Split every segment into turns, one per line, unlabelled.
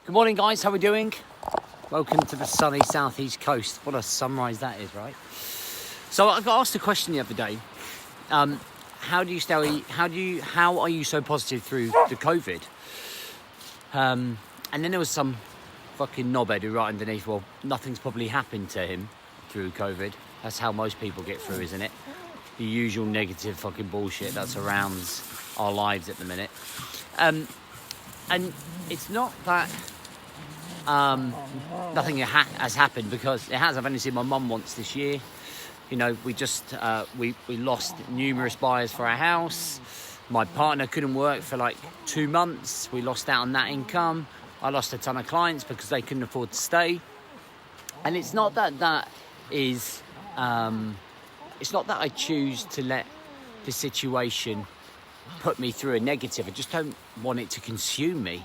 Good morning, guys. How are we doing? Welcome to the sunny southeast coast. What a sunrise that is, right? So I got asked a question the other day. How are you so positive through the COVID? And then there was some fucking knobhead who right underneath, well, nothing's probably happened to him through COVID. That's how most people get through, isn't it? The usual negative fucking bullshit that surrounds our lives at the minute. And it's not that nothing has happened, because it has. I've only seen my mum once this year. You know, we just we lost numerous buyers for our house. My partner couldn't work for like 2 months. We lost out on that income. I lost a ton of clients because they couldn't afford to stay. And it's not that is it's not that I choose to let the situation put me through a negative. I just don't want it to consume me.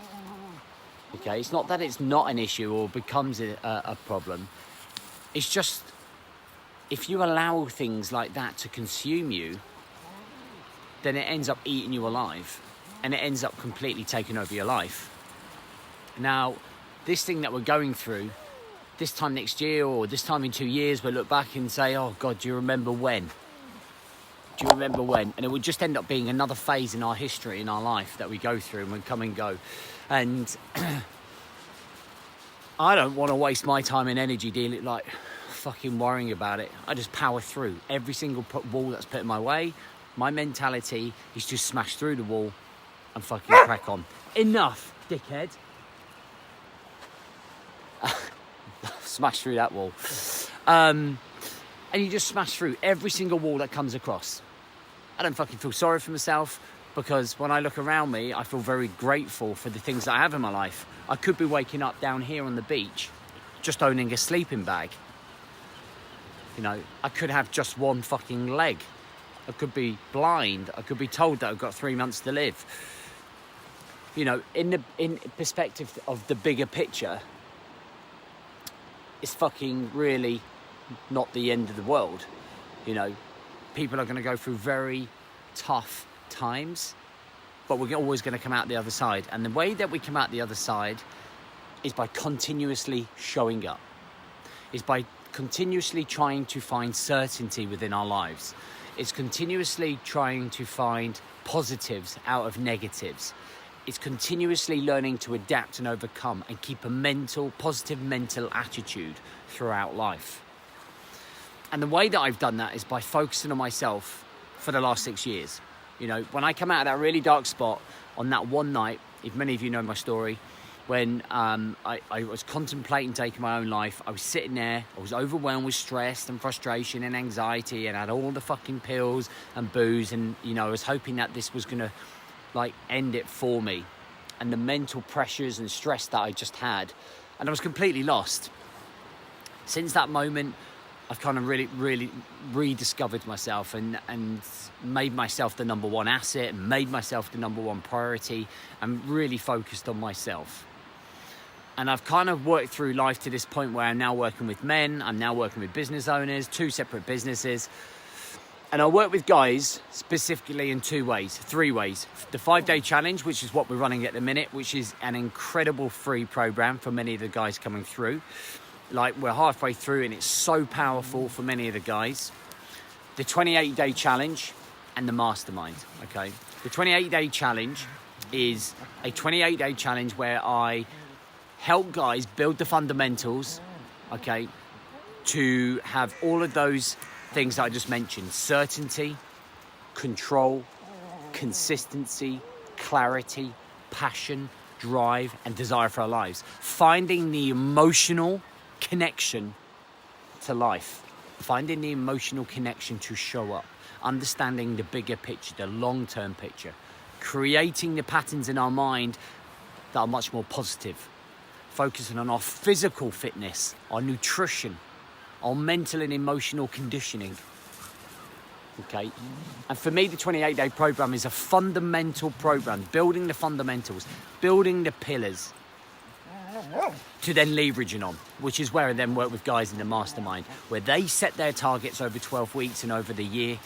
Okay, it's not that it's not an issue or becomes a problem. It's just, if you allow things like that to consume you, then it ends up eating you alive, and it ends up completely taking over your life. Now, this thing that we're going through, this time next year or this time in 2 years, we'll look back and say, oh God, do you remember when? Do you remember when? And it would just end up being another phase in our history, in our life, that we go through and we come and go. And I don't want to waste my time and energy dealing, like, fucking worrying about it. I just power through every single wall that's put in my way. My mentality is just smash through the wall and fucking crack on. Enough, dickhead. Smash through that wall. And you just smash through every single wall that comes across. I don't fucking feel sorry for myself, because when I look around me, I feel very grateful for the things that I have in my life. I could be waking up down here on the beach, just owning a sleeping bag. You know, I could have just one fucking leg. I could be blind. I could be told that I've got 3 months to live. You know, in perspective of the bigger picture, it's fucking really not the end of the world. You know, people are going to go through very tough times, but we're always going to come out the other side. And the way that we come out the other side is by continuously showing up, is by continuously trying to find certainty within our lives. It's continuously trying to find positives out of negatives. It's continuously learning to adapt and overcome and keep a positive mental attitude throughout life. And the way that I've done that is by focusing on myself for the last 6 years. You know, when I come out of that really dark spot on that one night, if many of you know my story, when I was contemplating taking my own life, I was sitting there, I was overwhelmed with stress and frustration and anxiety, and I had all the fucking pills and booze, and, you know, I was hoping that this was gonna, like, end it for me, and the mental pressures and stress that I just had, and I was completely lost. Since that moment, I've kind of really rediscovered myself and made myself the number one asset, and made myself the number one priority, and really focused on myself. And I've kind of worked through life to this point where I'm now working with men, I'm now working with business owners, 2 separate businesses. And I work with guys specifically in 3 ways. The 5-day challenge, which is what we're running at the minute, which is an incredible free program for many of the guys coming through. Like, we're halfway through and it's so powerful for many of the guys. The 28-day challenge and the mastermind, okay? The 28-day challenge is a 28-day challenge where I help guys build the fundamentals, okay, to have all of those things that I just mentioned: certainty, control, consistency, clarity, passion, drive, and desire for our lives. Finding the emotional connection to life, finding the emotional connection to show up, understanding the bigger picture, the long-term picture, creating the patterns in our mind that are much more positive, focusing on our physical fitness, our nutrition, our mental and emotional conditioning. Okay, and for me, the 28-day program is a fundamental program, building the fundamentals, building the pillars to then leveraging on, which is where I then work with guys in the mastermind, where they set their targets over 12 weeks and over the year,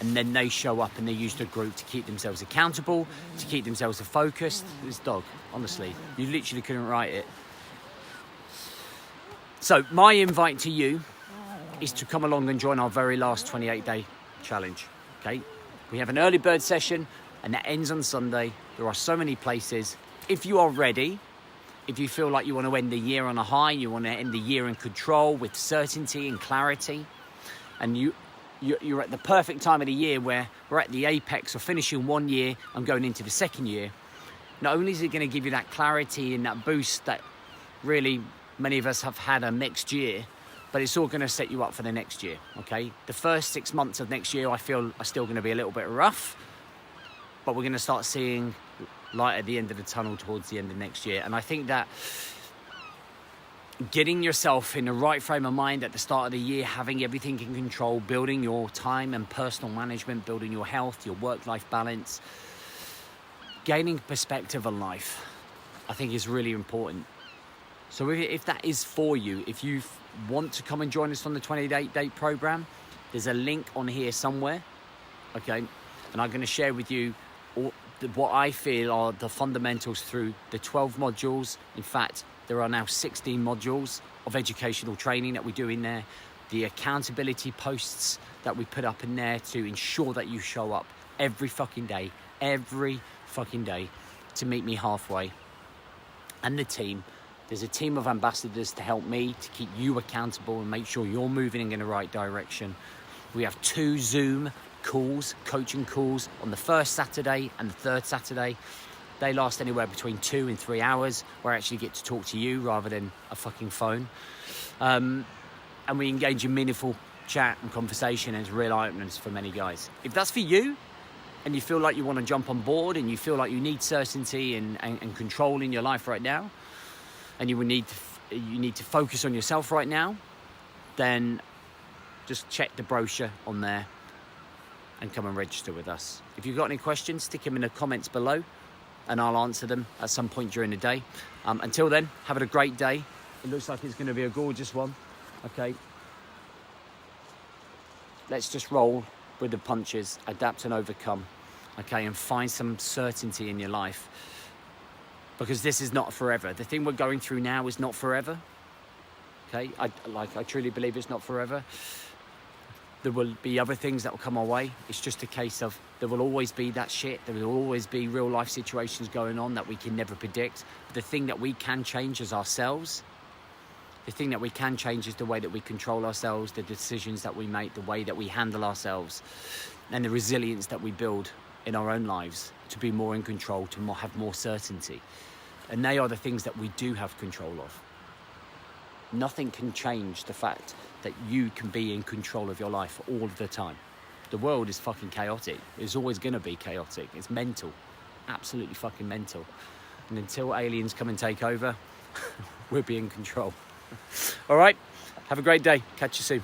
and then they show up and they use the group to keep themselves accountable, to keep themselves focused. This dog, honestly, you literally couldn't write it. So my invite to you is to come along and join our very last 28-day challenge, okay? We have an early bird session and that ends on Sunday. There are so many places. If you are ready, if you feel like you want to end the year on a high, you want to end the year in control with certainty and clarity, and you're at the perfect time of the year where we're at the apex of finishing 1 year and going into the second year, not only is it going to give you that clarity and that boost that really many of us have had a mixed year, but it's all going to set you up for the next year, okay? The first 6 months of next year, I feel, are still going to be a little bit rough, but we're going to start seeing light at the end of the tunnel towards the end of next year. And I think that getting yourself in the right frame of mind at the start of the year, having everything in control, building your time and personal management, building your health, your work-life balance, gaining perspective on life, I think is really important. So if that is for you, if you want to come and join us on the 28-day program, there's a link on here somewhere, okay? And I'm going to share with you what I feel are the fundamentals through the 12 modules. In fact, there are now 16 modules of educational training that we do in there. The accountability posts that we put up in there to ensure that you show up every fucking day to meet me halfway. And the team. There's a team of ambassadors to help me, to keep you accountable and make sure you're moving in the right direction. We have 2 Zoom calls, coaching calls, on the first Saturday and the third Saturday. They last anywhere between 2 and 3 hours, where I actually get to talk to you rather than a fucking phone. And we engage in meaningful chat and conversation, and it's real eye-openers for many guys. If that's for you, and you feel like you want to jump on board, and you feel like you need certainty and control in your life right now, and you need to focus on yourself right now, then just check the brochure on there and come and register with us. If you've got any questions, stick them in the comments below and I'll answer them at some point during the day. Until then, have a great day. It looks like it's going to be a gorgeous one. Okay. Let's just roll with the punches, adapt and overcome. Okay, and find some certainty in your life. Because this is not forever. The thing we're going through now is not forever. Okay, I truly believe it's not forever. There will be other things that will come our way. It's just a case of there will always be that shit. There will always be real life situations going on that we can never predict. But the thing that we can change is ourselves. The thing that we can change is the way that we control ourselves, the decisions that we make, the way that we handle ourselves, and the resilience that we build in our own lives to be more in control, to have more certainty. And they are the things that we do have control of. Nothing can change the fact that you can be in control of your life all the time. The world is fucking chaotic. It's always going to be chaotic. It's mental. Absolutely fucking mental. And until aliens come and take over, we'll be in control. All right? Have a great day. Catch you soon.